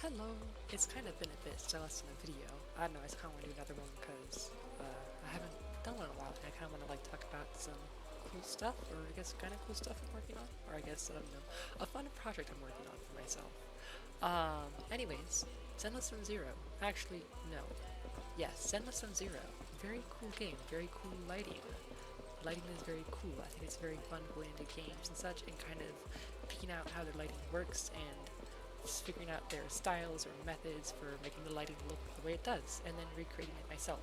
Hello! It's kind of been a bit since I last done a video. I don't know, I just kind of want to do another one because I haven't done one in a while and I kind of want to like talk about some cool stuff, or I guess kind of cool stuff I'm working on, or I guess, I don't know, a fun project I'm working on for myself. Anyways, Zenless Zone Zero. Actually, no. Yes, Zenless Zone Zero. Very cool game, very cool lighting. Lighting is very cool. I think it's very fun going into games and such and kind of picking out how their lighting works and figuring out their styles or methods for making the lighting look the way it does, and then recreating it myself.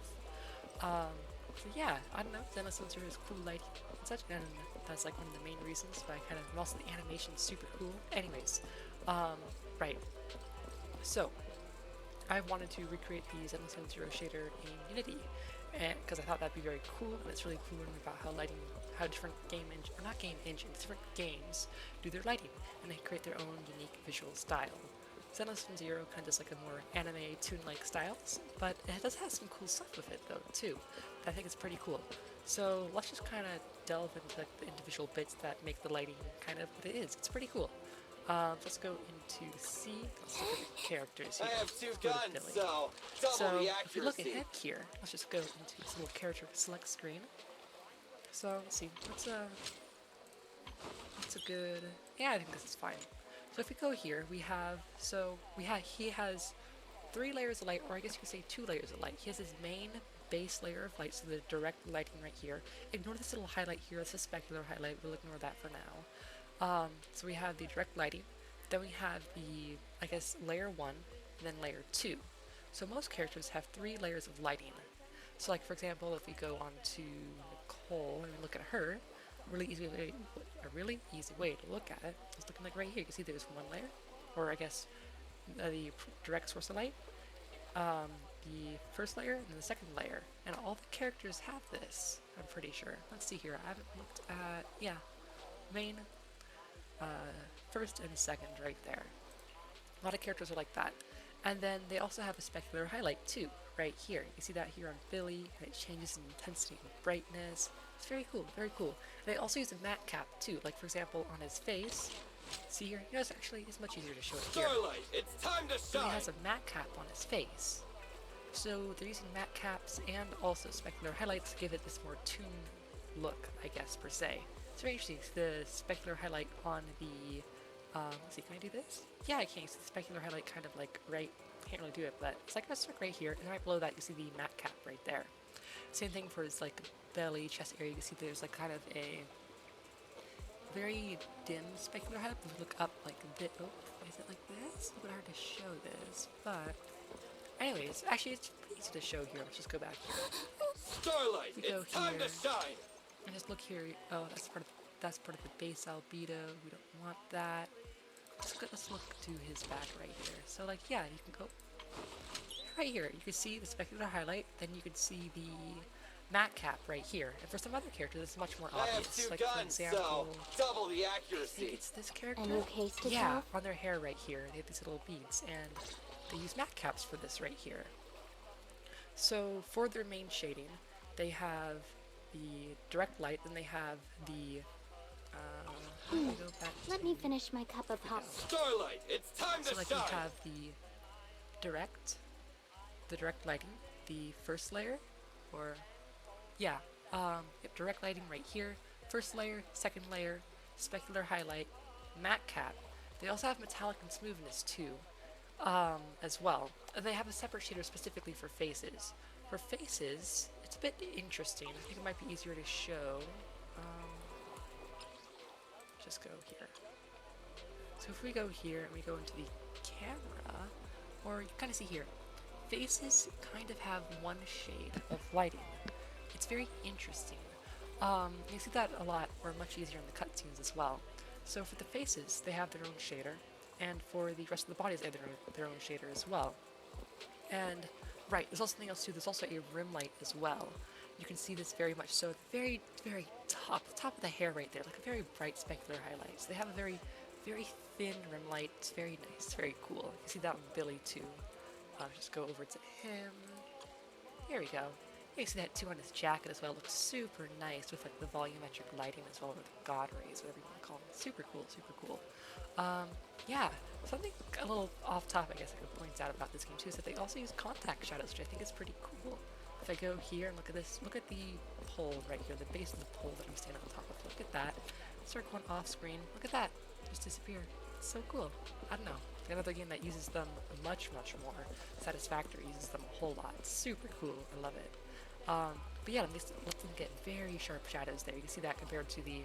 So yeah, I don't know, Zenless Zone Zero is cool lighting and such, and that's like one of the main reasons why I kind of, and also the animation's super cool. Anyways, right, so I wanted to recreate the Zenless Zone Zero shader in Unity, because I thought that'd be very cool, and it's really cool learning about how different different games do their lighting, and they create their own unique visual style. Zenless Zone Zero kind of does like a more anime toon-like styles, but it does have some cool stuff with it though too. I think it's pretty cool. So let's just kind of delve into like, the individual bits that make the lighting kind of what it is. It's pretty cool. Let's go into C. Let's look at the characters here. I have two guns, so double the accuracy. If we look ahead here, let's just go into this little character select screen. So let's see, what's a good? Yeah, I think this is fine. So if we go here, he has 3 layers of light, or I guess you could say 2 layers of light. He has his main base layer of light, so the direct lighting right here. Ignore this little highlight here, it's a specular highlight, we'll ignore that for now. So we have the direct lighting, then we have the, I guess, layer 1, and then layer 2. So most characters have 3 layers of lighting. So like for example, if we go on to Nicole and look at her, a really easy way to look at it is looking like right here. You can see there's 1 layer, or I guess the direct source of light, the first layer, and then the second layer. And all the characters have this, I'm pretty sure. Let's see here, I haven't looked at, yeah, main, first and second right there. A lot of characters are like that. And then they also have a specular highlight too, right here. You see that here on Billy, and it changes in intensity and brightness. It's very cool, very cool. And they also use a matte cap too, like for example on his face. See here, you know, it's much easier to show it here. Starlight, it's time to shine. So he has a matte cap on his face. So they're using matte caps and also specular highlights to give it this more toon look, I guess, per se. It's very interesting. The specular highlight on the let's see, can I do this? Yeah, I can. You see the specular highlight kind of like right, can't really do it, but it's like a stuck right here, and then right below that you see the matte cap right there. Same thing for his like belly, chest area. You can see there's like kind of a very dim specular highlight. If you look up like a bit, oh, is it like this? It's a little bit hard to show this, but anyways, actually it's pretty easy to show here. Let's just go back here. Starlight, it's time to shine. And just look here. Oh, that's part of the base albedo. We don't want that. Let's look to his back right here. So like, yeah, you can go right here. You can see the specular highlight, then you can see the matte cap right here. And for some other characters, it's much more obvious. I have 2 like guns, for example, so double the I accuracy. think it's this character. Any case to yeah, tell? on their hair right here, they have these little beads, and they use matte caps for this right here. So for their main shading, they have the direct light, then they have the Let me finish my cup of hot. Starlight, it's time to so like shine. you have the direct lighting, the first layer, or yeah, direct lighting right here, first layer, second layer, specular highlight, matte cap. They also have metallic and smoothness too, as well. And they have a separate shader specifically for faces. For faces, it's a bit interesting. I think it might be easier to show. Just go here. So if we go here and we go into the camera, or you kind of see here, faces kind of have 1 shade of lighting. It's very interesting. You see that a lot, or much easier in the cutscenes as well. So for the faces, they have their own shader, and for the rest of the bodies, they have their own shader as well. And right, there's also something else too. There's also a rim light as well. You can see this very much so at the very, very top of the hair right there, like a very bright specular highlight. So they have a very, very thin rim light. It's very nice, very cool. You see that with Billy too. Just go over to him. Here we go. You see that too on his jacket as well. It looks super nice with like the volumetric lighting as well, with God rays, whatever you want to call them. Super cool, super cool. Yeah, something a little off topic, I guess I could point out about this game too is that they also use contact shadows, which I think is pretty cool. If I go here and look at this, look at the pole right here, the base of the pole that I'm standing on top of. Look at that. Start going off screen. Look at that. Just disappear. It's so cool. I don't know. Another game that uses them much, much more. Satisfactory uses them a whole lot. It's super cool. I love it. But yeah, lets them get very sharp shadows there. You can see that compared to the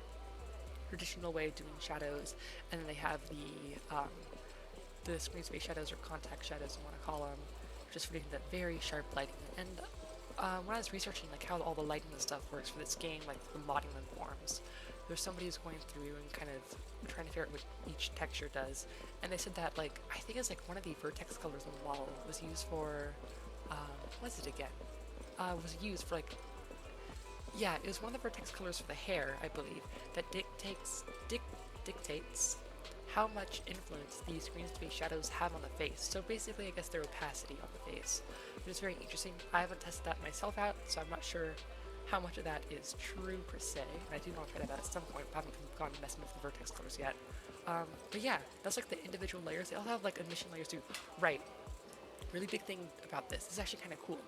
traditional way of doing shadows, and then they have the screen space shadows or contact shadows, you want to call them, just for getting that very sharp lighting. And when I was researching like how all the lighting and stuff works for this game, like the modding and forms, there's somebody who's going through and kind of trying to figure out what each texture does, and they said that like I think it's like one of the vertex colors on the model was used for what's it again? Was used for like, yeah, it was one of the vertex colors for the hair, I believe, that dictates how much influence these screen space shadows have on the face. So basically, I guess their opacity on the face, which is very interesting. I haven't tested that myself out, so I'm not sure how much of that is true per se, and I do want to try that out at some point, but I haven't gone messing with the vertex colors yet. But yeah, that's like the individual layers. They all have like emission layers too. Right. Really big thing about this. This is actually kind of cool.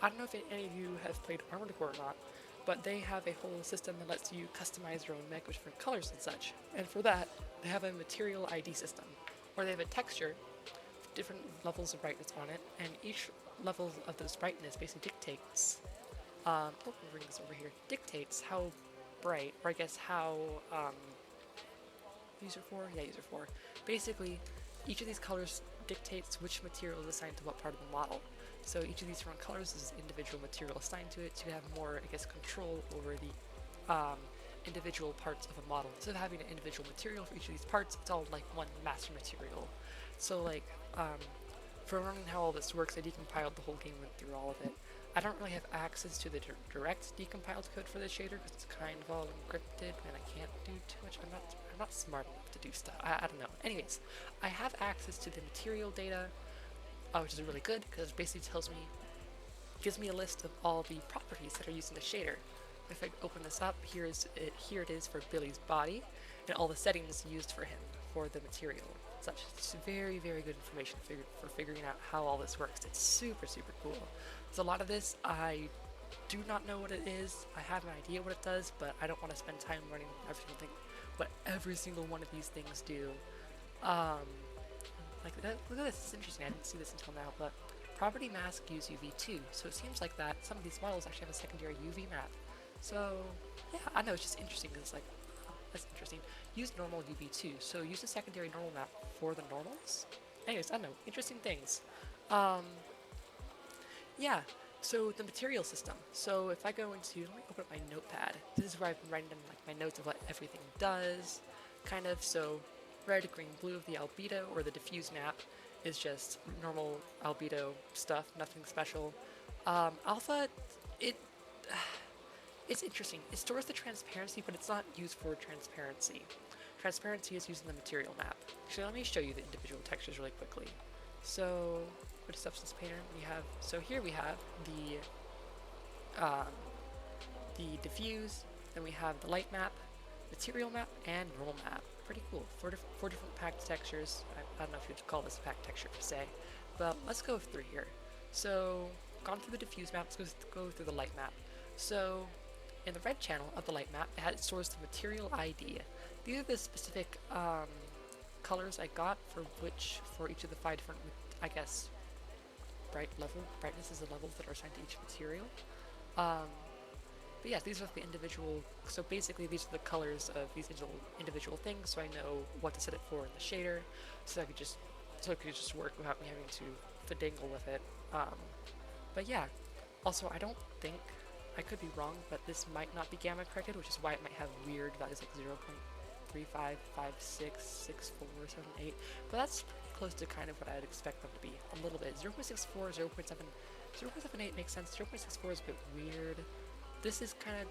I don't know if any of you have played Armored Core or not, but they have a whole system that lets you customize your own mech with different colors and such. And for that, they have a material ID system, or they have a texture, different levels of brightness on it, and each level of this brightness basically dictates, oh, we'll bring this over here, dictates how bright, or I guess how, user 4? Yeah, user 4. Basically, each of these colors dictates which material is assigned to what part of the model. So each of these different colors is individual material assigned to it, so you have more, I guess, control over the individual parts of a model. Instead of having an individual material for each of these parts, it's all like one master material. So like, for learning how all this works, I decompiled the whole game, went through all of it. I don't really have access to the direct decompiled code for this shader because it's kind of all encrypted and I can't do too much. I'm not smart enough to do stuff. I don't know. Anyways, I have access to the material data, which is really good because it basically gives me a list of all the properties that are used in the shader. If I open this up, here it is for Billy's body and all the settings used for him for the material. Such it's very, very good information for figuring out how all this works. It's super, super cool. So a lot of this I do not know what it is. I have an idea what it does, but I don't want to spend time learning what every single one of these things do. Like look at this. It's interesting. I didn't see this until now, but property mask use UV2. So it seems like that some of these models actually have a secondary UV map. So yeah, I know it's just interesting because it's like, oh, that's interesting. Use normal UV2. So use a secondary normal map for the normals. Anyways, I don't know. Interesting things. Yeah. So the material system. So if I go into, let me open up my notepad. This is where I've been writing down like my notes of what everything does, kind of. So red, green, blue of the albedo or the diffuse map is just normal albedo stuff, nothing special. Alpha, it's interesting. It stores the transparency, but it's not used for transparency. Transparency is used in the material map. Actually, let me show you the individual textures really quickly. So, go to Substance Painter. So here we have the diffuse, then we have the light map, material map, and normal map. Pretty cool. Four different packed textures. I don't know if you'd call this a packed texture per se, but let's go through here. So, gone through the diffuse map, let's go through the light map. So, in the red channel of the light map, it stores the material ID. These are the specific colors I got for each of the 5 different, I guess, brightness is the levels that are assigned to each material. But yeah, these are the individual, so basically these are the colors of these individual things, so I know what to set it for in the shader, so it could just work without me having to fiddle with it. But yeah, also I don't think, I could be wrong, but this might not be gamma corrected, which is why it might have weird values like 0.35, 56, 64, 78, but that's close to kind of what I'd expect them to be, a little bit. 0.64, 0.78 makes sense, 0.64 is a bit weird. This is kind of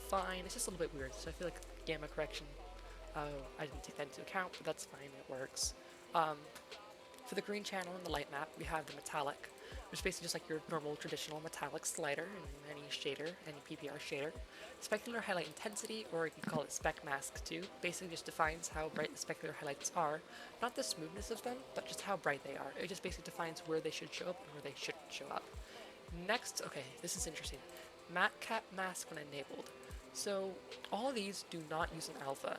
fine, it's just a little bit weird, so I feel like gamma correction, I didn't take that into account, but that's fine, it works. For the green channel in the light map, we have the metallic, which is basically just like your normal traditional metallic slider in any shader, any PPR shader. Specular highlight intensity, or you can call it spec mask too, basically just defines how bright the specular highlights are. Not the smoothness of them, but just how bright they are. It just basically defines where they should show up and where they shouldn't show up. Next, okay, this is interesting. Matte cap mask when enabled. So all of these do not use an alpha.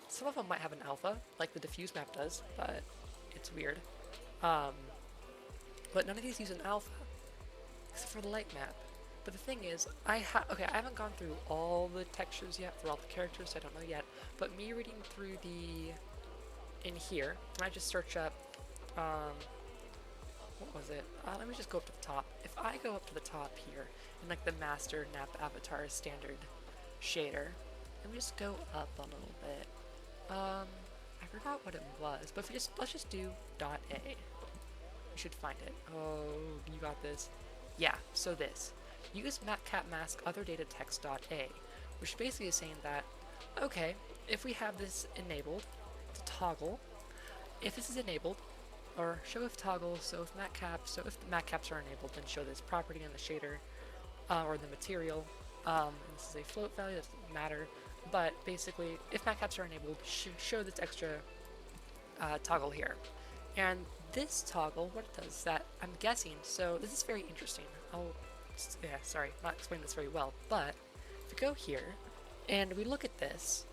Some of them might have an alpha, like the diffuse map does, but it's weird. But none of these use an alpha, except for the light map. But the thing is, I haven't gone through all the textures yet for all the characters, so I don't know yet. But me reading through in here, and I just search up, what was it? Let me just go up to the top. If I go up to the top here, in like the master nap avatar standard shader, let me just go up a little bit. I forgot what it was, but if let's just do .a. You should find it. Oh, you got this. Yeah, so this. Use matte cap mask other data text .a, which basically is saying that, okay, if we have this enabled, to toggle, if this is enabled, or show if toggle, so if the matte caps are enabled, then show this property in the shader, or the material. This is a float value, that doesn't matter, but basically, if matte caps are enabled, show this extra toggle here. And this toggle, what it does is that, I'm guessing, so this is very interesting. Sorry, not explaining this very well, but if we go here, and we look at this,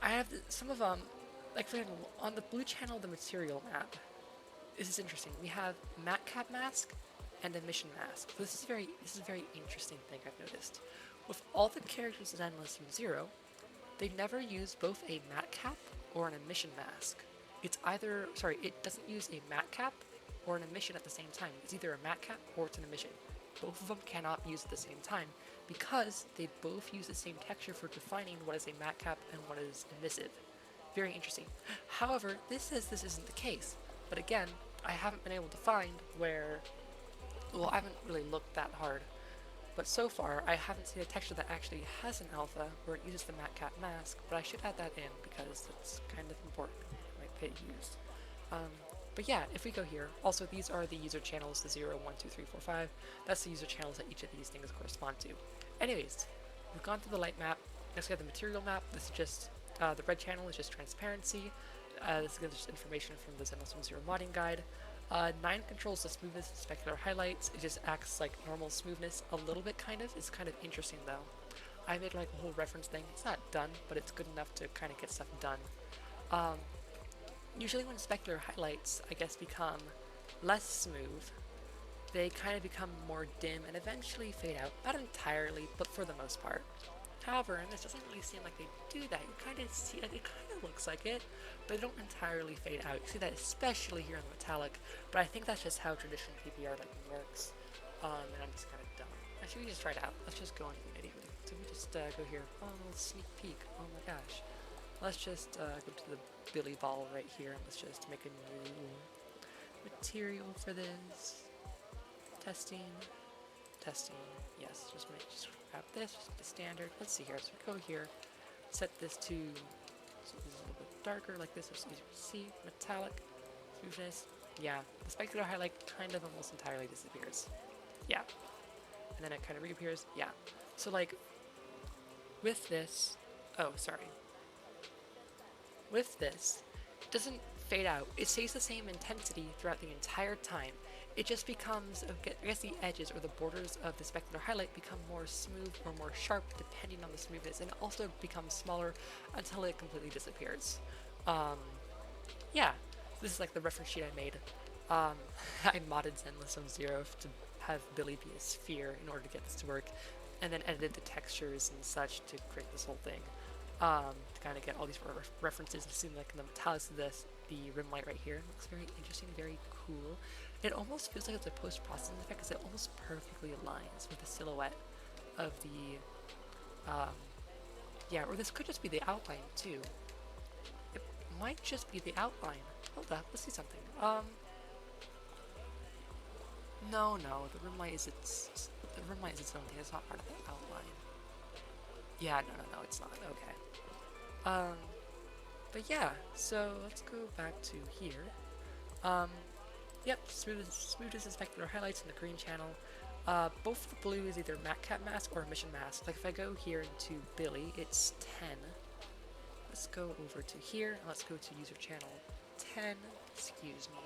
I have some of them, like for example, on the blue channel, the material map, this is interesting. We have matte cap mask and emission mask. So this is a very interesting thing I've noticed. With all the characters in Zenless Zone Zero, they never use both a matte cap or an emission mask. It doesn't use a matte cap or an emission at the same time. It's either a matte cap or it's an emission. Both of them cannot be used at the same time because they both use the same texture for defining what is a matte cap and what is emissive. Very interesting. However, this says this isn't the case. But again, I haven't been able to find where, well, I haven't really looked that hard. But so far, I haven't seen a texture that actually has an alpha where it uses the matte cap mask, but I should add that in because it's kind of important. Like pit used. But yeah, if we go here, also these are the user channels, the 0, 1, 2, 3, 4, 5. That's the user channels that each of these things correspond to. Anyways, we've gone through the light map. Next we have the material map. This is just, the red channel is just transparency. This is just information from the Zenless Zone Zero modding guide. 9 controls the smoothness and specular highlights. It just acts like normal smoothness a little bit, kind of. It's kind of interesting though. I made like a whole reference thing. It's not done, but it's good enough to kind of get stuff done. Usually when specular highlights, I guess, become less smooth, they kind of become more dim and eventually fade out. Not entirely, but for the most part. However, and this doesn't really seem like they do that. You kind of see, like, it kind of looks like it, but they don't entirely fade out. You see that especially here in the metallic, but I think that's just how traditional PPR like works. And I'm just kind of dumb. Actually, we just try it out. Let's just go into Unity. So we just go here. Oh, a little sneak peek. Oh my gosh. Let's just go to the Billy Ball right here, and let's just make a new material for this. Testing. Yes, just grab this, just the standard. Let's see here. So we go here, set this to so this is a little bit darker, like this, so it's easier to see. Metallic, smoothness. Yeah, the specular highlight kind of almost entirely disappears. Yeah, and then it kind of reappears. Yeah. So like with this, with this, it doesn't fade out. It stays the same intensity throughout the entire time. It just becomes, I guess the edges or the borders of the specular highlight become more smooth or more sharp depending on the smoothness, and it also becomes smaller until it completely disappears. Yeah, this is like the reference sheet I made. I modded Zenless Zone Zero to have Billy be a sphere in order to get this to work, and then edited the textures and such to create this whole thing. To kind of get all these references. It seems like in the metallics of this, the rim light right here looks very interesting, very cool. It almost feels like it's a post-processing effect because it almost perfectly aligns with the silhouette of the, yeah, or this could just be the outline too. It might just be the outline. Hold up, let's see something. No, the rim light is its own thing. It's not part of the outline. Yeah, no, it's not. Okay. But yeah, so let's go back to here. Yep, smoothest and specular highlights in the green channel. Both the blue is either matte cap mask or emission mask. Like if I go here into Billy, it's 10. Let's go over to here, and let's go to user channel 10, excuse me.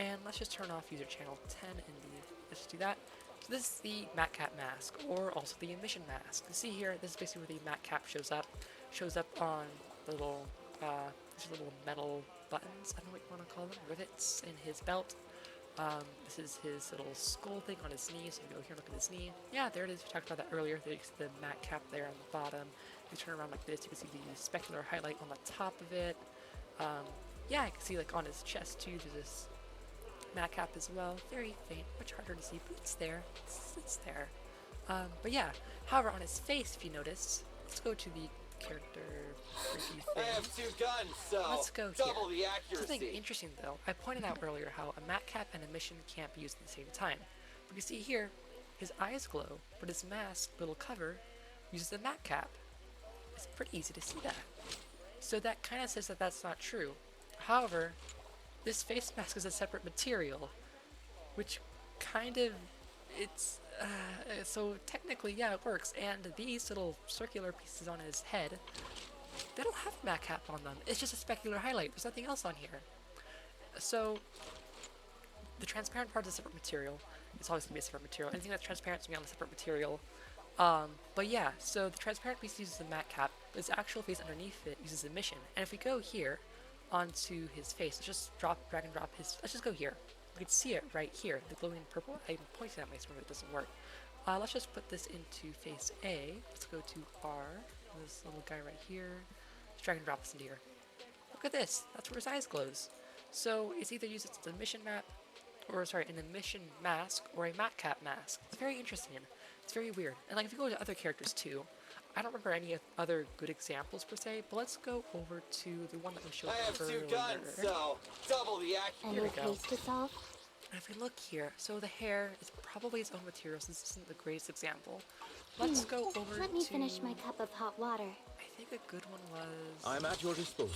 And let's just turn off user channel 10 indeed. Let's just do that. So this is the matte cap mask, or also the emission mask. You see here, this is basically where the matte cap shows up. Shows up on the little, these little metal buttons, I don't know what you want to call them, rivets in his belt. This is his little skull thing on his knee, so you go here and look at his knee. Yeah, there it is, we talked about that earlier. There's the matte cap there on the bottom. If you turn around like this, you can see the specular highlight on the top of it. Yeah, you can see like on his chest too, there's this matte cap as well. Very faint, much harder to see, but it's there. It's there. But yeah, however, on his face, if you notice, let's go to the character preview I thing. have 2 guns, so Let's go double here. the Something accuracy. interesting though, I pointed out earlier how a matte cap and emission can't be used at the same time. But you see here, his eyes glow, but his mask, little cover, uses the matte cap. It's pretty easy to see that. So that kind of says that that's not true. However, this face mask is a separate material, which kind of, it's, so technically, yeah, it works. And these little circular pieces on his head, they don't have matte cap on them. It's just a specular highlight. There's nothing else on here. So the transparent part is a separate material. It's always going to be a separate material. Anything that's transparent is going to be on a separate material. But yeah, so the transparent piece uses the matte cap, but its actual face underneath it uses emission. And if we go here onto his face, let's just drag and drop his, let's just go here. We can see it right here, the glowing purple. I'm pointing at my screen, but it doesn't work. Let's just put this into face A. Let's go to R, this little guy right here. Let's drag and drop this into here. Look at this, that's where his eyes glows. So it's either used as an emission map, or sorry, an emission mask, or a matte cap mask. It's very interesting. It's very weird. And like if you go to other characters too, I don't remember any other good examples per se, but let's go over to the one that we showed I have earlier. 2 guns, so double the accuracy. Here we Any go. case to solve? And if we look here, so the hair is probably its own material, since this isn't the greatest example. Let's go over Let me to, finish my cup of hot water. I think a good one was, I'm at your disposal.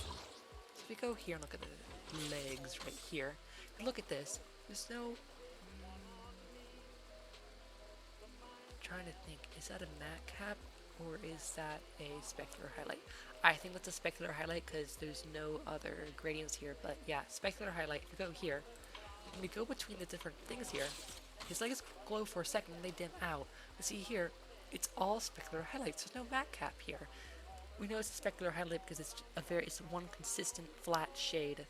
so if we go here and look at the legs right here, if you look at this, there's no, trying to think, is that a matte cap or is that a specular highlight? I think that's a specular highlight because there's no other gradients here, but yeah, specular highlight. If you go here, when we go between the different things here, his legs glow for a second and they dim out. But see here, it's all specular highlights. There's no matte cap here. We know it's a specular highlight because it's one consistent flat shade,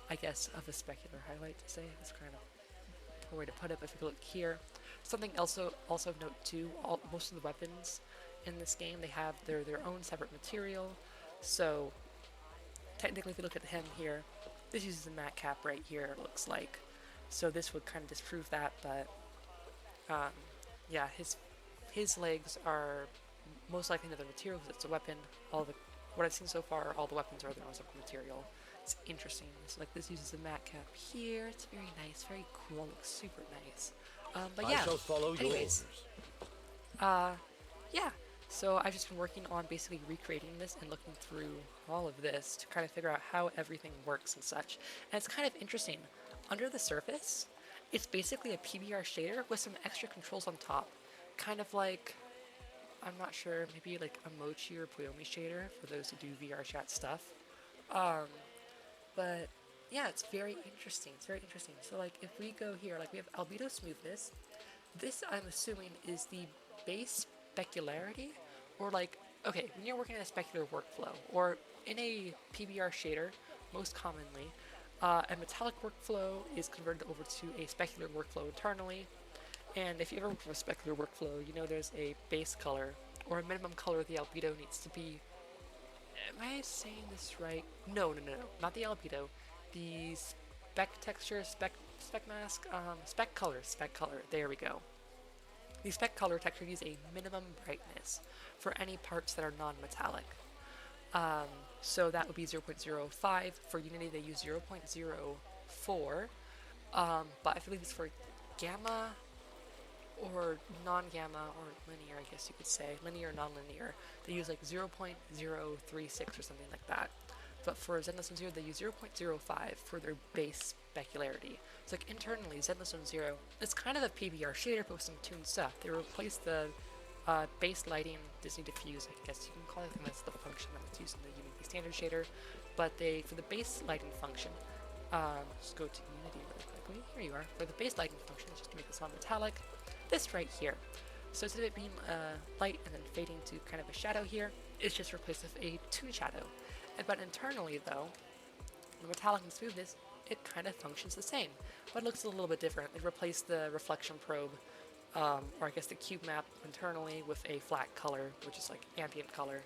I guess, of a specular highlight to say. That's kind of a poor way to put it, but if you look here, something also of note too, most of the weapons in this game, they have their own separate material. So technically if you look at him here, this uses a matte cap right here, it looks like. So this would kind of disprove that, but yeah, his legs are most likely another material because it's a weapon. What I've seen so far, all the weapons are their own separate material. It's interesting. So like this uses a matte cap here. It's very nice, very cool, looks super nice. But yeah, I shall follow your anyways, orders. yeah. So I've just been working on basically recreating this and looking through all of this to kind of figure out how everything works and such. And it's kind of interesting. Under the surface, it's basically a PBR shader with some extra controls on top. Kind of like, I'm not sure, maybe like a Mochi or Puyomi shader for those who do VR chat stuff. But yeah, it's very interesting. It's very interesting. So like if we go here, like we have albedo smoothness. This I'm assuming is the base specularity, or like, okay, when you're working in a specular workflow or in a PBR shader, most commonly, a metallic workflow is converted over to a specular workflow internally. And if you ever work with a specular workflow, you know there's a base color or a minimum color the albedo needs to be. Am I saying this right? No, not the albedo. The spec texture, spec mask, spec color. There we go. The spec color texture uses a minimum brightness for any parts that are non-metallic. So that would be 0.05. For Unity, they use 0.04. But I believe it's for gamma or non-gamma or linear, I guess you could say, linear or non-linear. They use like 0.036 or something like that. But for Zenless Zone Zero, they use 0.05 for their base specularity. So like internally, Zenless Zone Zero, it's kind of a PBR shader but with some tuned stuff. They replaced the base lighting Disney diffuse, I guess you can call it. I think that's the function that's used in the Unity standard shader. But they, for the base lighting function, just go to Unity really quickly. Here you are. For the base lighting function, just to make this all metallic, this right here. So instead of it being light and then fading to kind of a shadow here, it's just replaced with a tune shadow. But internally though, the metallic and smoothness, it kind of functions the same, but it looks a little bit different. They replaced the reflection probe, or I guess the cube map internally with a flat color, which is like ambient color.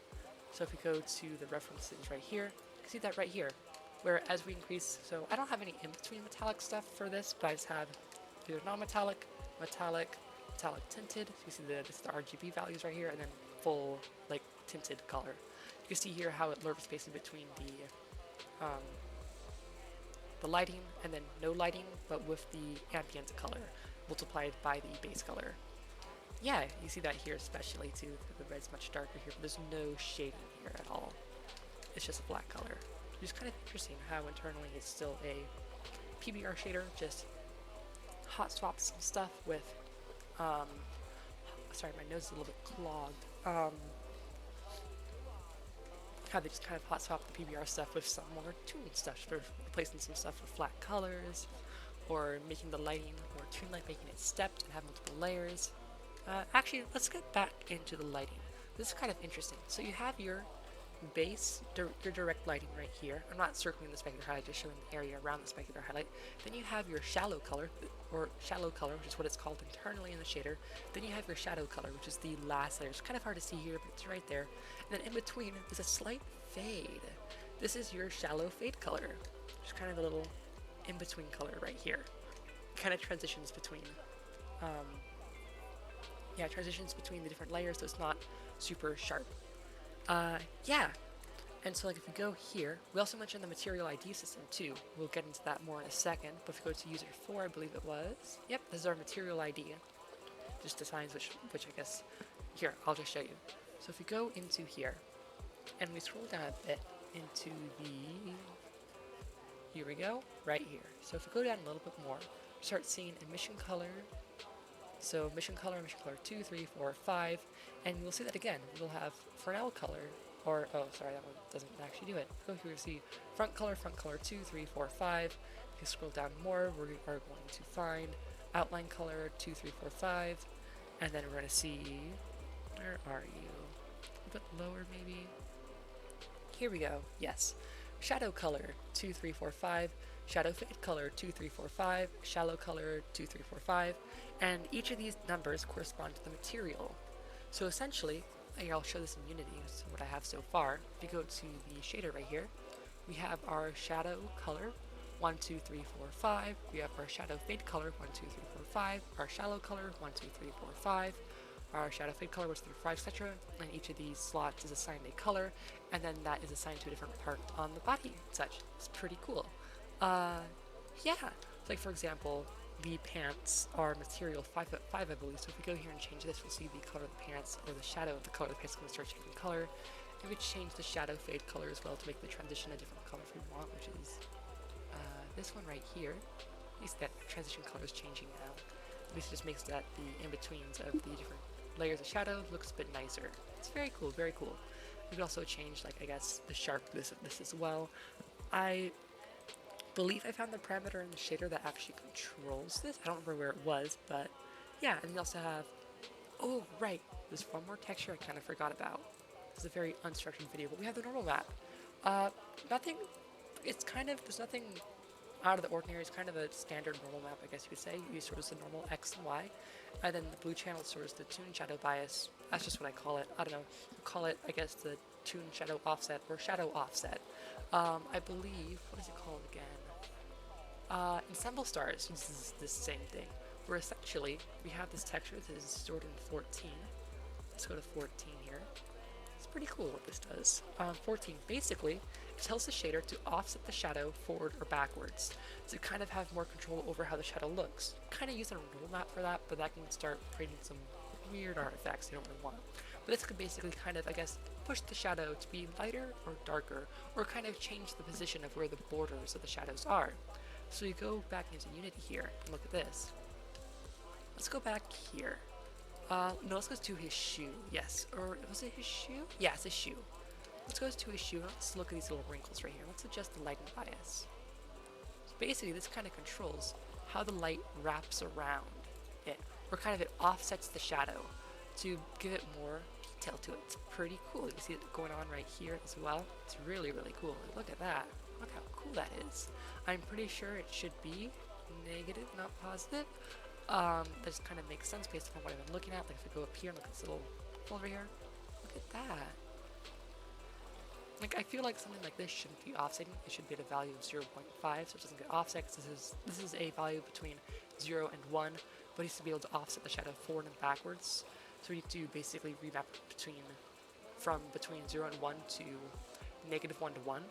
So if we go to the references right here, you can see that right here, where as we increase, so I don't have any in-between metallic stuff for this, but I just have either non-metallic, metallic, metallic tinted. So you see this is the RGB values right here, and then full like tinted color. You can see here how it lurks basically between the lighting and then no lighting, but with the ambient color multiplied by the base color. Yeah, you see that here especially too. The red's much darker here, but there's no shading here at all. It's just a black color. It's kind of interesting how internally it's still a PBR shader, just hot swaps some stuff with, sorry, my nose is a little bit clogged. How they just kind of hot swap the PBR stuff with some more tuned stuff, for replacing some stuff with flat colors, or making the lighting more tune like, making it stepped and have multiple layers. Actually, let's get back into the lighting. This is kind of interesting. So you have your base, your direct lighting right here. I'm not circling the specular highlight, just showing the area around the specular highlight. Then you have your shallow color, which is what it's called internally in the shader. Then you have your shadow color, which is the last layer. It's kind of hard to see here, but it's right there. And then in between, there's a slight fade. This is your shallow fade color. Just kind of a little in-between color right here. Kind of transitions between, transitions between the different layers, so it's not super sharp. Yeah, and so like if we go here, we also mentioned the material ID system too. We'll get into that more in a second, but if we go to user 4, I believe it was, yep, this is our material ID. Just defines which I guess, here, I'll just show you. So if we go into here, and we scroll down a bit into the, here we go, right here. So if we go down a little bit more, we start seeing emission color. So emission color 2, 3, 4, 5, and we'll see that again. We'll have Fresnel color, or, oh, sorry, that one doesn't actually do it. Go here, we see front color 2, 3, 4, 5. If you scroll down more, we are going to find outline color 2, 3, 4, 5, and then we're going to see, where are you? A bit lower maybe? Here we go, yes. Shadow color 2, 3, 4, 5. Shadow fade color 2, 3, 4, 5, shallow color 2, 3, 4, 5, and each of these numbers correspond to the material. So essentially, I'll show this in Unity, so what I have so far. If you go to the shader right here, we have our shadow color 1, 2, 3, 4, 5. We have our shadow fade color 1, 2, 3, 4, 5. Our shallow color 1, 2, 3, 4, 5. Our shadow fade color 1, 2, 3, 4, 5, etc. And each of these slots is assigned a color, and then that is assigned to a different part on the body. Such, it's pretty cool. Yeah, like for example, the pants are material 5 foot 5, I believe. So if we go here and change this, we'll see the color of the pants, or the shadow of the color of the pants is going to start changing color. And we change the shadow fade color as well to make the transition a different color if we want, which is this one right here. You see that transition color is changing now. This just makes that the in-betweens of the different layers of shadow looks a bit nicer. It's very cool, very cool. We can also change, like, I guess, the sharpness of this as well. I believe I found the parameter in the shader that actually controls this. I don't remember where it was, but yeah. And we also have, oh right, there's one more texture I kind of forgot about. This is a very unstructured video, but we have the normal map. Nothing, it's kind of, there's nothing out of the ordinary. It's kind of a standard normal map, I guess you could say. You sort of the normal X and Y, and then the blue channel sort of the tune shadow bias. That's just what I call it. I don't know. Call it, I guess, the tune shadow offset or shadow offset. I believe, what is it called again? Ensemble stars uses this same thing, where essentially we have this texture that is stored in 14. Let's go to 14 here. It's pretty cool what this does. 14, basically, it tells the shader to offset the shadow forward or backwards, to kind of have more control over how the shadow looks. Kind of use a rule map for that, but that can start creating some weird artifacts you don't really want. But this could basically kind of, I guess, push the shadow to be lighter or darker, or kind of change the position of where the borders of the shadows are. So you go back into Unity here and look at this. Let's go back here. No, let's go to his shoe. Yes, or was it his shoe? Yeah, it's his shoe. Let's go to his shoe. Let's look at these little wrinkles right here. Let's adjust the lighting bias. So basically, this kind of controls how the light wraps around it, or kind of it offsets the shadow to give it more detail to it. It's pretty cool. You see it going on right here as well. It's really, really cool. Look at that. Look how cool that is. I'm pretty sure it should be negative, not positive. That just kind of makes sense based upon what I've been looking at. Like if I go up here and look at this little over here, look at that. Like I feel like something like this shouldn't be offsetting. It should be at a value of 0.5, so it doesn't get offset. This is a value between 0 and 1, but it needs to be able to offset the shadow forward and backwards. So we need to basically remap from between 0 and 1 to negative 1 to 1.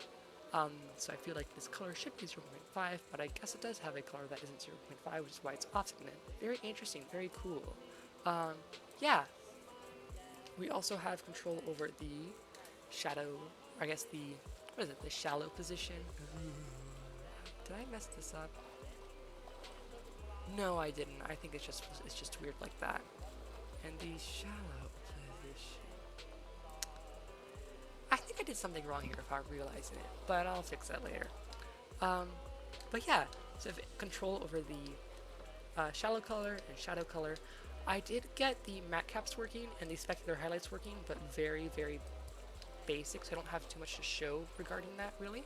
So I feel like this color should be 0.5, but I guess it does have a color that isn't 0.5, which is why it's offsetting it. Very interesting, very cool. Yeah. We also have control over the shadow, I guess what is it, the shallow position. Did I mess this up? No, I didn't. I think it's just weird like that. And the shallow position. I think I did something wrong here if I'm realizing it, but I'll fix that later. But yeah, so if control over the shallow color and shadow color. I did get the matte caps working and the specular highlights working, but very, very basic, so I don't have too much to show regarding that, really.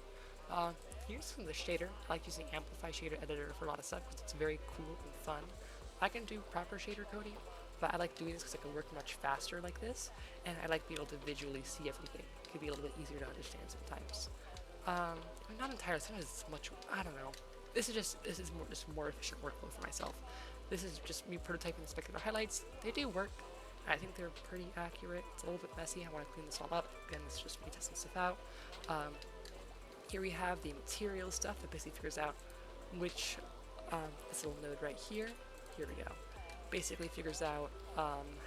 Here's some of the shader. I like using Amplify Shader Editor for a lot of stuff because it's very cool and fun. I can do proper shader coding, but I like doing this because I can work much faster like this, and I like being able to visually see everything. It can be a little bit easier to understand sometimes. Not entirely, sometimes it's much, I don't know. This is more efficient workflow for myself. This is just me prototyping the specular highlights. They do work. I think they're pretty accurate. It's a little bit messy. I want to clean this all up. Again, this is just me testing stuff out. Here we have the material stuff that basically figures out which, this little node right here, here we go, basically figures out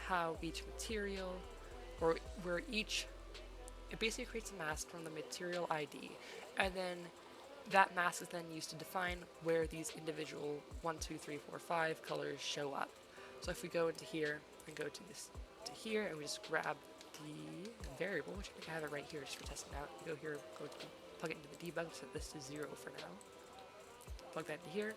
how each material, or where each, it basically creates a mask from the material ID, and then that mask is then used to define where these individual 1, 2, 3, 4, 5 colors show up. So if we go into here and go to this, to here, and we just grab the variable, which I think I have it right here just for testing out. Go here, plug it into the debug, set this to 0 for now. Plug that into here.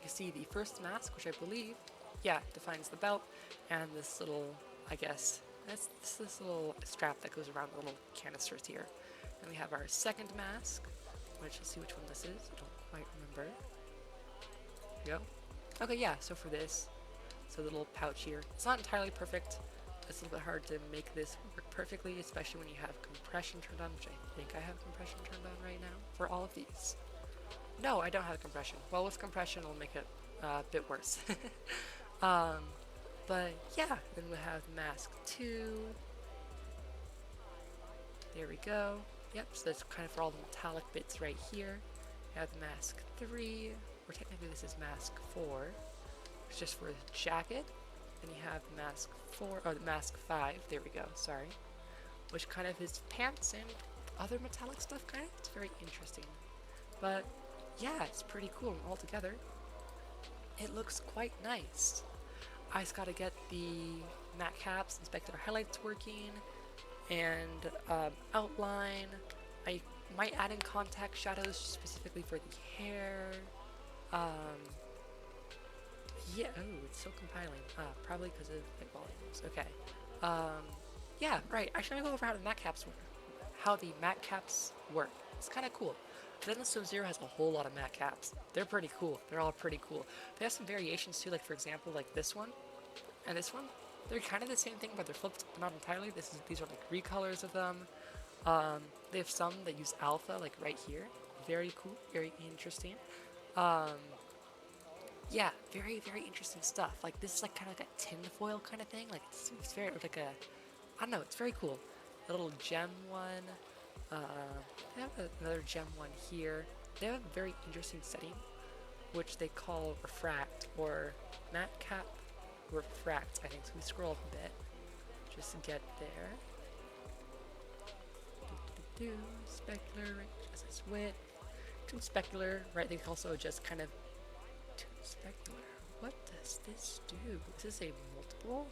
You see the first mask, which I believe, yeah, defines the belt, and this little, I guess, that's this little strap that goes around the little canisters here. And we have our second mask, which, let's see which one this is, I don't quite remember. Here we go. Okay, yeah, so for this, so the little pouch here, it's not entirely perfect. It's a little bit hard to make this work perfectly, especially when you have compression turned on, which I think I have compression turned on right now for all of these. No, I don't have compression. Well, with compression, it'll make it a bit worse. But yeah, then we have mask 2. There we go. Yep, so that's kind of for all the metallic bits right here. We have mask 3, or technically this is mask 4. It's just for the jacket. Then you have mask 4, or mask 5, there we go, sorry. Which kind of is pants and other metallic stuff, kind of. It's very interesting. But yeah, it's pretty cool and all together. It looks quite nice. I just gotta get the matte caps and specular highlights working, and outline. I might add in contact shadows specifically for the hair. Yeah, oh, it's still compiling. Probably because of bit volumes. Okay. Yeah, right. Actually, I'm gonna go over how the matte caps work. How the matte caps work. It's kind of cool. Zenless Zone Zero has a whole lot of matte caps. They're pretty cool. They're all pretty cool. They have some variations too, like for example, like this one and this one. They're kind of the same thing, but they're flipped, but not entirely. These are like recolors of them. They have some that use alpha, like right here. Very cool, very interesting. Yeah, very, very interesting stuff. Like this is like kind of like a tinfoil kind of thing. Like it's very like a, I don't know. It's very cool. A little gem one. They have another gem one here. They have a very interesting setting, which they call refract, or matte cap refract, I think. So we scroll up a bit just to get there. Specular, just as width. to specular, right? They can also adjust kind of to specular. What does this do? Is this a multiple?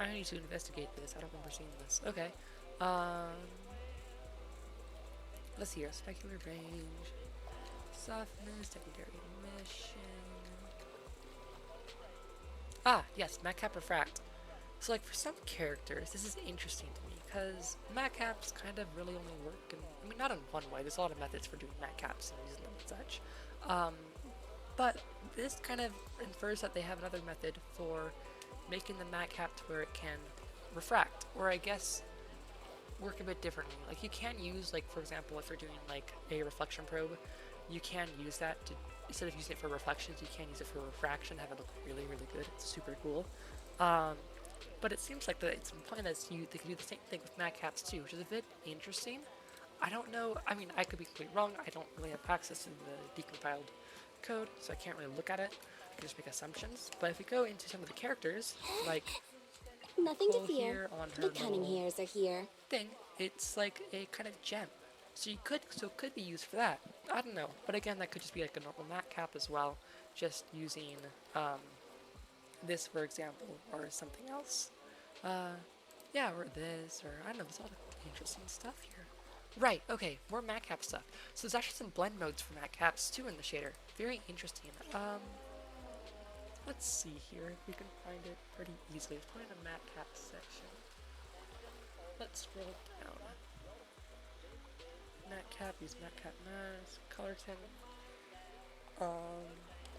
I need to investigate this. I don't remember seeing this. Okay. Um, let's see here. Specular range, softness, secondary emission. Ah, yes, matcap refract. So like for some characters, this is interesting to me because matcaps kind of really only work in, I mean, not in one way. There's a lot of methods for doing matcaps and using them and such. But this kind of infers that they have another method for making the matcap to where it can refract, or I guess work a bit differently. Like you can use, like for example, if you're doing like a reflection probe, you can use that to, instead of using it for reflections, you can use it for refraction, have it look really, really good. It's super cool. But it seems like that it's implying that they can do the same thing with matcaps too, which is a bit interesting. I don't know, I mean, I could be completely wrong. I don't really have access to the decompiled code, so I can't really look at it. I can just make assumptions. But if we go into some of the characters, like Nothing to Cole fear. here on her The cunning little hairs are here. thing, it's like a kind of gem. So it could be used for that. I don't know. But again, that could just be like a normal matcap as well, just using this, for example, or something else. Yeah, or this, or I don't know, there's a lot of interesting stuff here. Right, okay, more matcap stuff. So there's actually some blend modes for matcaps too in the shader. Very interesting. Let's see here if we can find it pretty easily. It's probably in the matcap section. Let's scroll down. Matcap, use matcap mask, color tint,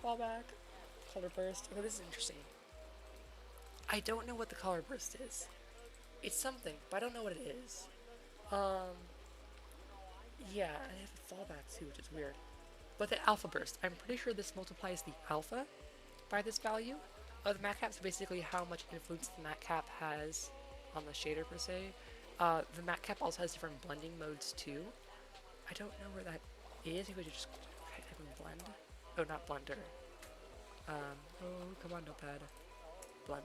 clawback, color burst. Okay, this is interesting. I don't know what the color burst is. It's something, but I don't know what it is. Yeah, I have a fallback too, which is weird. But the alpha burst, I'm pretty sure this multiplies the alpha by this value of the matcap, so basically how much influence the matcap has on the shader per se. The matcap also has different blending modes too. I don't know where that is. Maybe we just type in blend. Oh, not blender. Oh, come on, notepad. Blend.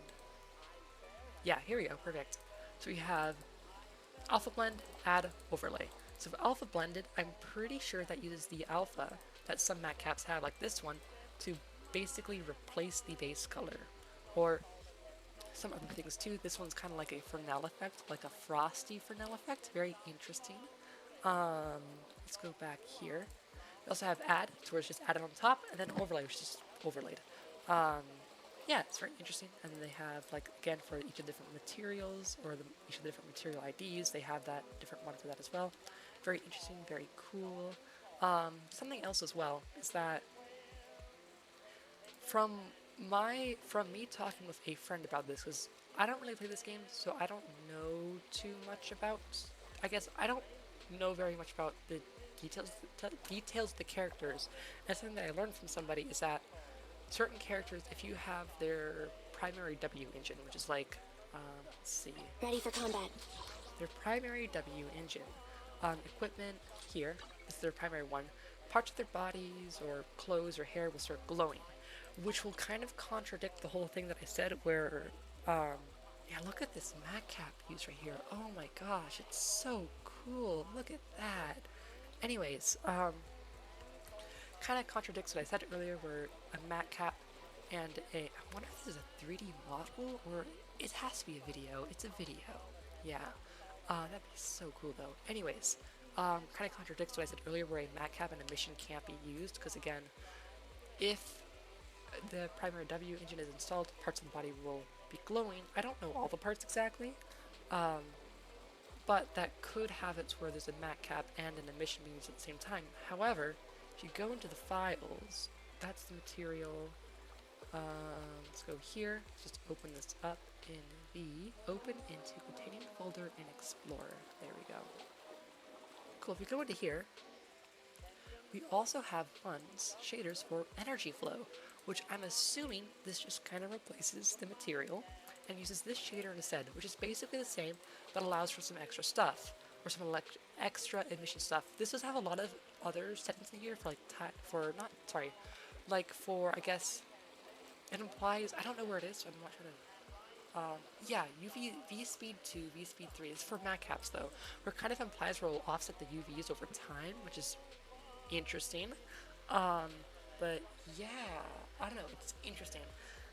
Yeah, here we go. Perfect. So we have alpha blend, add, overlay. So for alpha blended, I'm pretty sure that uses the alpha that some matcaps have, like this one, to basically replace the base color. Or some other things too. This one's kind of like a Fresnel effect, like a frosty Fresnel effect. Very interesting. Let's go back here. We also have add, so where it's just added on top, and then overlay, which is just overlaid. Yeah, it's very interesting. And then they have, like, again, for each of the different materials, or each of the different material IDs, they have that different one for that as well. Very interesting, very cool. Something else as well is that from me talking with a friend about this, because I don't really play this game, so I don't know too much about, I guess, I don't know very much about the details of the characters. And something that I learned from somebody is that certain characters, if you have their primary W engine, which is like, let's see. Ready for combat. Their primary W engine, equipment here is their primary one. Parts of their bodies or clothes or hair will start glowing, which will kind of contradict the whole thing that I said where, yeah, look at this matcap used right here. Oh my gosh, it's so cool. Look at that. Anyways, kind of contradicts what I said earlier where a matcap and I wonder if this is a 3D model or it has to be a video. It's a video. Yeah. That'd be so cool though. Anyways, kind of contradicts what I said earlier where a matcap and a mission can't be used because again, if the primary W engine is installed, parts of the body will be glowing. I don't know all the parts exactly, but that could have it where there's a matcap and an emission being used at the same time. However, if you go into the files, that's the material. Let's go here. Let's just open this up in the open into containing folder in Explorer. There we go. Cool. If we go into here, we also have ones, shaders for energy flow, which I'm assuming this just kind of replaces the material and uses this shader instead, which is basically the same, but allows for some extra stuff, or some extra emission stuff. This does have a lot of other settings in here for like, I guess, it implies, I don't know where it is, so I'm not trying to, Yeah, UV V speed 2, V speed 3 is for matte caps though, where it kind of implies we'll offset the UVs over time, which is interesting. Um, but yeah, I don't know, it's interesting.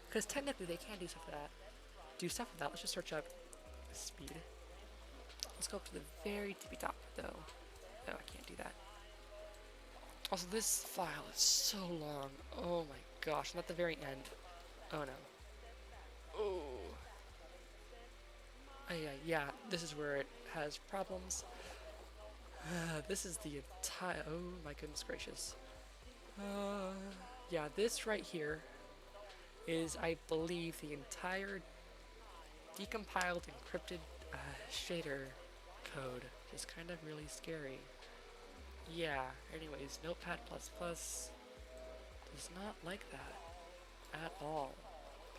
Because technically they can do stuff with that. Let's just search up speed. Let's go up to the very tippy top though. Oh, I can't do that. Also, this file is so long. Oh my gosh, I'm at the very end. Oh no. Oh. Yeah, this is where it has problems. This is the entire. Oh my goodness gracious. Yeah, this right here is, I believe, the entire decompiled, encrypted shader code. It's kind of really scary. Yeah, anyways, Notepad++ does not like that at all.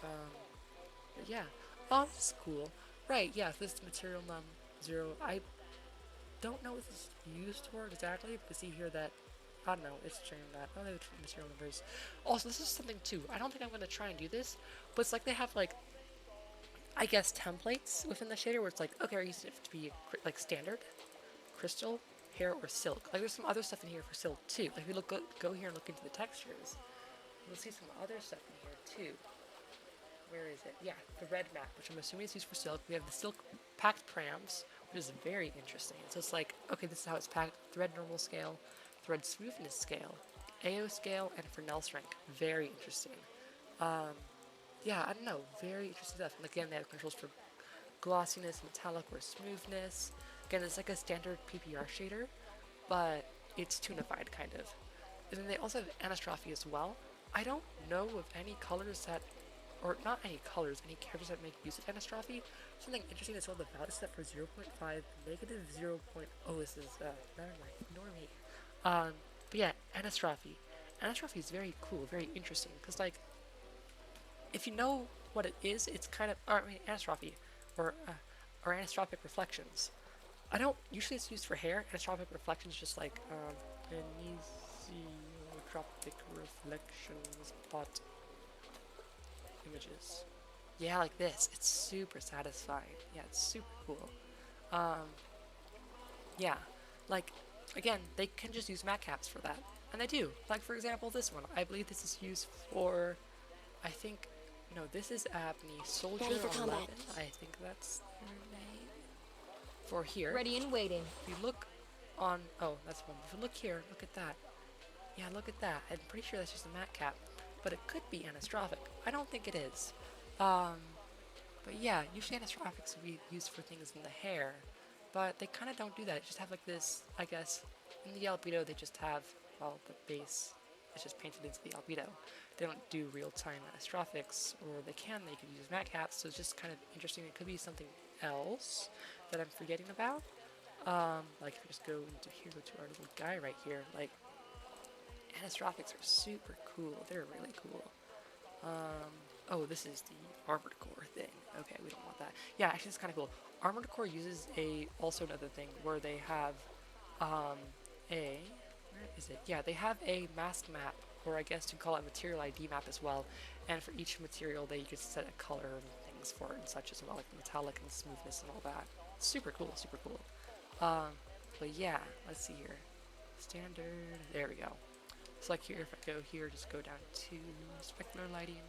But yeah. Oh, this is cool. Right, yeah, this is material num 0. I don't know what this is used for exactly, because see here that, I don't know, it's showing that. Oh, they're material numbers. Also, this is something too. I don't think I'm going to try and do this, but it's like they have, like, I guess templates within the shader where it's like, okay, I used it to be like standard, crystal, hair, or silk. Like there's some other stuff in here for silk too. Like if we go here and look into the textures, we'll see some other stuff in here too. Where is it? Yeah, the red map, which I'm assuming is used for silk. We have the silk packed params, which is very interesting. So it's like, okay, this is how it's packed. Thread normal scale, thread smoothness scale, AO scale, and Fresnel strength. Very interesting. Yeah, I don't know, very interesting stuff. And again, they have controls for glossiness, metallic, or smoothness. Again, it's like a standard PPR shader, but it's tunified, kind of. And then they also have anastrophe as well. I don't know of any colors that, or not any colors, any characters that make use of anastrophe. Something interesting as well, the value set for 0.5, negative 0.0 is, never mind, ignore me. But yeah, anastrophe. Anastrophe is very cool, very interesting, because like, if you know what it is, it's kind of, or I mean, anastrophe, or anisotropic reflections. I don't, usually it's used for hair. Anisotropic reflections just like, anisotropic reflections, plot images. Yeah, like this. It's super satisfying. Yeah, it's super cool. Yeah, like, again, they can just use matte caps for that. And they do. Like, for example, this one. I believe this is used for, I think, no, this is Abney Soldier Ready for 11. combat. I think that's their name. For here. Ready and waiting. If you look on, oh, that's one. If you look here, look at that. Yeah, look at that. I'm pretty sure that's just a matte cap, but it could be anastrophic. I don't think it is. But yeah, usually anastrophics would be used for things in the hair, but they kind of don't do that. They just have like this, I guess, in the albedo they just have, well, the base is just painted into the albedo. They don't do real-time anastrophics, or they can use matte caps, so it's just kind of interesting. It could be something else that I'm forgetting about. Like if we just go into here, go to our little guy right here, like, anastrophics are super cool. They're really cool. Oh, this is the Armored Core thing. Okay, we don't want that. Yeah, actually, it's kind of cool. Armored Core uses also another thing where they have, where is it? Yeah, they have a mask map, or I guess you call it material ID map as well. And for each material, they can set a color and things for it and such as well, like metallic and smoothness and all that. Super cool, super cool. But yeah, let's see here. Standard, there we go. So like here, if I go here, just go down to specular lighting,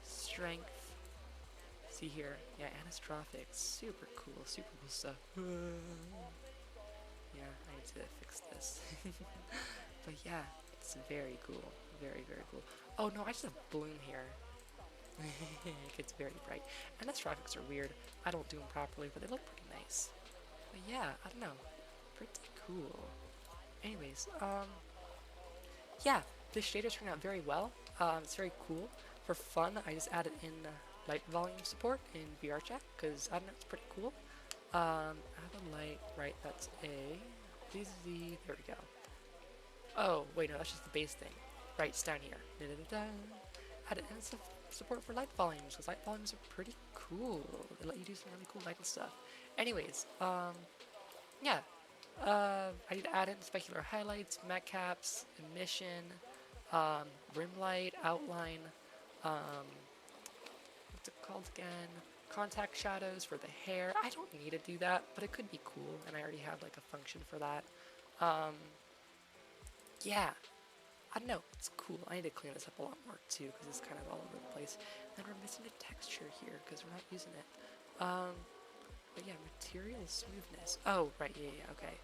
strength. See here, yeah, anastrophics, super cool stuff. Yeah, I need to fix this. But yeah, it's very cool, very, very cool. Oh no, I just have bloom here. It gets very bright. Anastrophics are weird. I don't do them properly, but they look pretty nice. But yeah, I don't know, pretty cool. Anyways, yeah, this shader turned out very well. It's very cool. For fun, I just added in light volume support in VRChat, because I don't know, it's pretty cool. Add a light, right, that's a, this is the, there we go. Oh, wait, no, that's just the base thing. Right, it's down here. Added in some support for light volumes, because light volumes are pretty cool. They let you do some really cool lighting stuff. Anyways, yeah. I need to add in specular highlights, matte caps, emission, rim light, outline, what's it called again? Contact shadows for the hair. I don't need to do that, but it could be cool, and I already have like a function for that. Yeah, I don't know, it's cool. I need to clean this up a lot more too, because it's kind of all over the place. And we're missing a texture here, because we're not using it. But yeah, material smoothness. Oh, right, yeah, okay.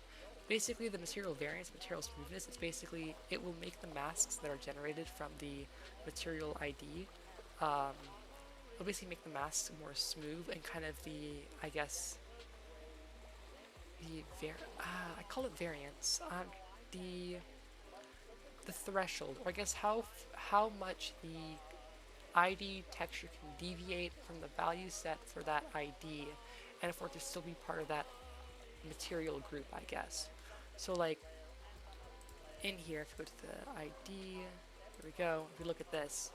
Basically, the material variance, material smoothness, it's basically, it will make the masks that are generated from the material ID, it'll basically make the masks more smooth and kind of the, I guess, I call it variance. The threshold, or I guess how much the ID texture can deviate from the value set for that ID, and for it to still be part of that material group, I guess. So like in here, if you go to the ID, there we go. If we look at this,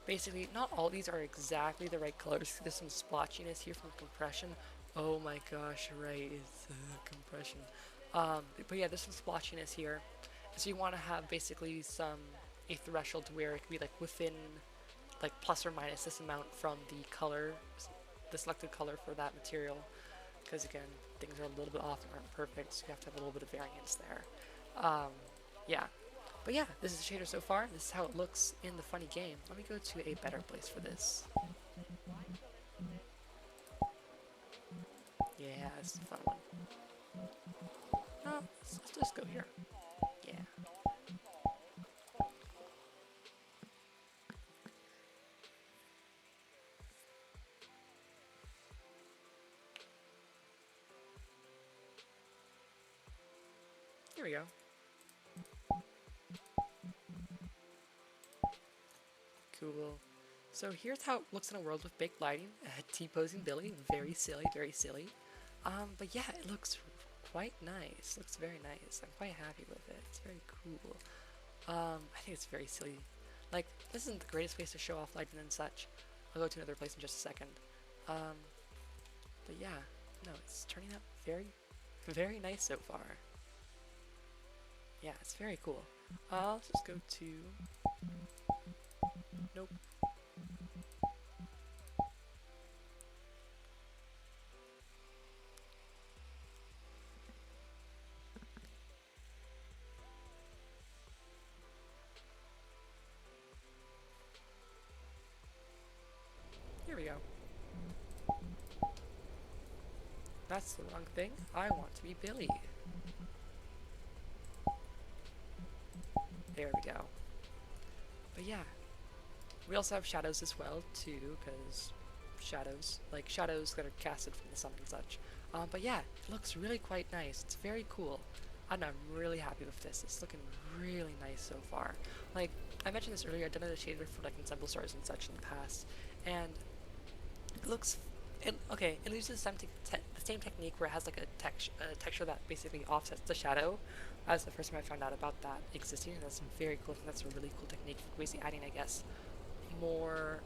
basically not all these are exactly the right colors. There's some splotchiness here from compression. Oh my gosh, right, it's compression. But yeah, there's some splotchiness here. So you want to have basically a threshold to where it can be like within like plus or minus this amount from the color, the selected color for that material. Because again, things are a little bit off and aren't perfect, so you have to have a little bit of variance there. Yeah. But yeah, this is the shader so far. This is how it looks in the funny game. Let me go to a better place for this. Yeah, this is a fun one. No, let's just go here. Yeah. Here we go. Cool. So here's how it looks in a world with baked lighting. T-posing Billy, very silly, very silly. But yeah, it looks quite nice. Looks very nice. I'm quite happy with it. It's very cool. I think it's very silly. Like, this isn't the greatest place to show off lighting and such. I'll go to another place in just a second. But yeah, no, it's turning out very, very nice so far. Yeah, it's very cool. Let's just go to... Nope. Here we go. That's the wrong thing. I want to be Billy. There we go. But yeah. We also have shadows as well, too, because shadows. Like, shadows that are casted from the sun and such. But yeah, it looks really quite nice. It's very cool. I'm really happy with this. It's looking really nice so far. Like, I mentioned this earlier, I've done a shader for, like, ensemble stars and such in the past. And it looks... okay, it uses the same technique where it has, like, a texture that basically offsets the shadow. That's the first time I found out about that existing, and that's very cool. I think that's a really cool technique for basically adding, I guess, more,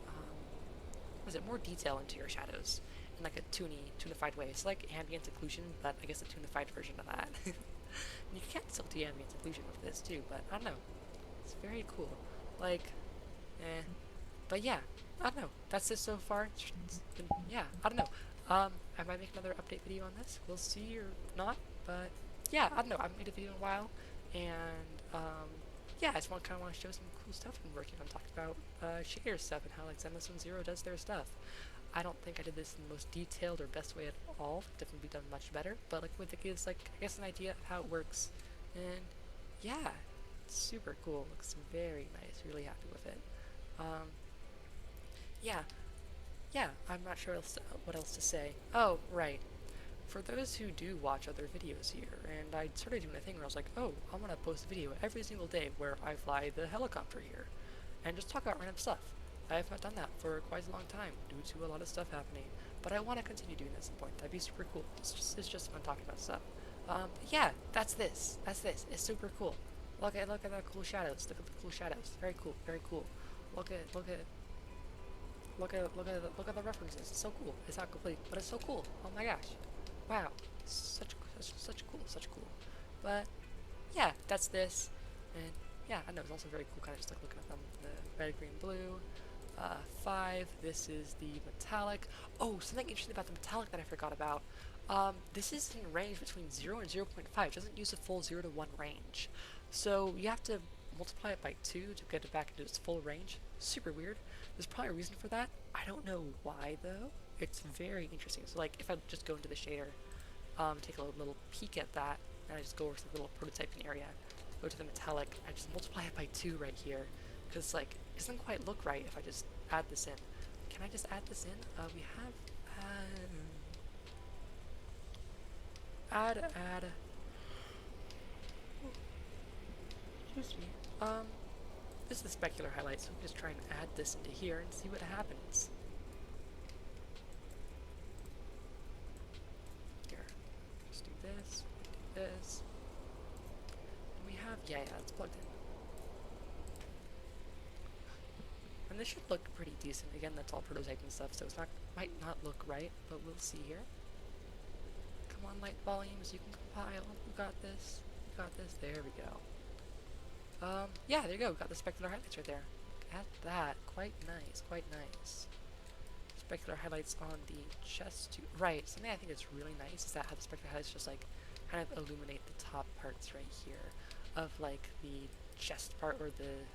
more detail into your shadows in like a tunified way. It's like ambient occlusion, but I guess a tunified version of that. You can still do ambient occlusion with this too, but I don't know. It's very cool. Like, but yeah, I don't know. That's it so far. Yeah, I don't know. I might make another update video on this. We'll see or not, but yeah, I don't know. I haven't made a video in a while, and yeah, I just kind of want to show some cool stuff I'm working on. Talked about shader stuff and how like Zenless Zone Zero does their stuff. I don't think I did this in the most detailed or best way at all. Definitely be done much better, but like with it gives like I guess an idea of how it works, and yeah, it's super cool. Looks very nice. Really happy with it. Yeah. I'm not sure what else to say. Oh, right. For those who do watch other videos here, and I started doing a thing where I was like, oh, I'm gonna post a video every single day where I fly the helicopter here, and just talk about random stuff. I have not done that for quite a long time due to a lot of stuff happening, but I want to continue doing this at some point. That'd be super cool. It's just fun talking about stuff. Yeah, that's this. It's super cool. Look at the cool shadows. Look at the cool shadows. Very cool. Very cool. Look at the references. It's so cool. It's not complete, but it's so cool. Oh my gosh. Wow. Such cool. But yeah, that's this. And yeah, I know it's also very cool kind of just like looking at them, the red, green, blue. 5. This is the metallic. Oh, something interesting about the metallic that I forgot about. This is in range between 0 and 0.5. It doesn't use a full 0 to 1 range. So you have to multiply it by 2 to get it back into its full range. Super weird. There's probably a reason for that. I don't know why though. It's very interesting. So like if I just go into the shader, take a little peek at that, and I just go over to the little prototyping area, go to the metallic, I just multiply it by 2 right here. Because like, it doesn't quite look right if I just add this in. Can I just add this in? We have add. Excuse me. This is the specular highlight, so we can just try and add this into here and see what happens. Here, just do this, and we have, yeah, it's plugged in. And this should look pretty decent. Again, that's all prototyping stuff, so it's might not look right, but we'll see here. Come on, light volumes, you can compile. You got this. You got this. There we go. Yeah, there you go. We got the specular highlights right there. At that, quite nice, quite nice. Specular highlights on the chest too. Right. Something I think is really nice is that how the specular highlights just like kind of illuminate the top parts right here of like the chest part or the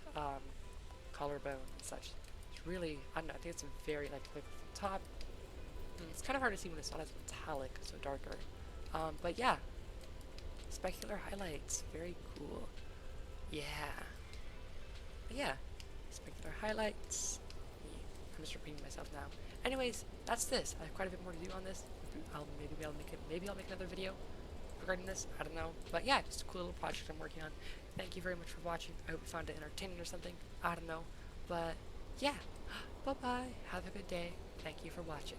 collarbone and such. It's really, I don't know, I think it's a very, like from the top, it's kind of hard to see when it's not as metallic, so darker. But yeah, specular highlights, very cool. Yeah. But yeah, specular highlights. I'm just repeating myself now. Anyways, that's this. I have quite a bit more to do on this. Maybe I'll make another video regarding this. I don't know. But yeah, just a cool little project I'm working on. Thank you very much for watching. I hope you found it entertaining or something. I don't know. But yeah. Bye-bye. Have a good day. Thank you for watching.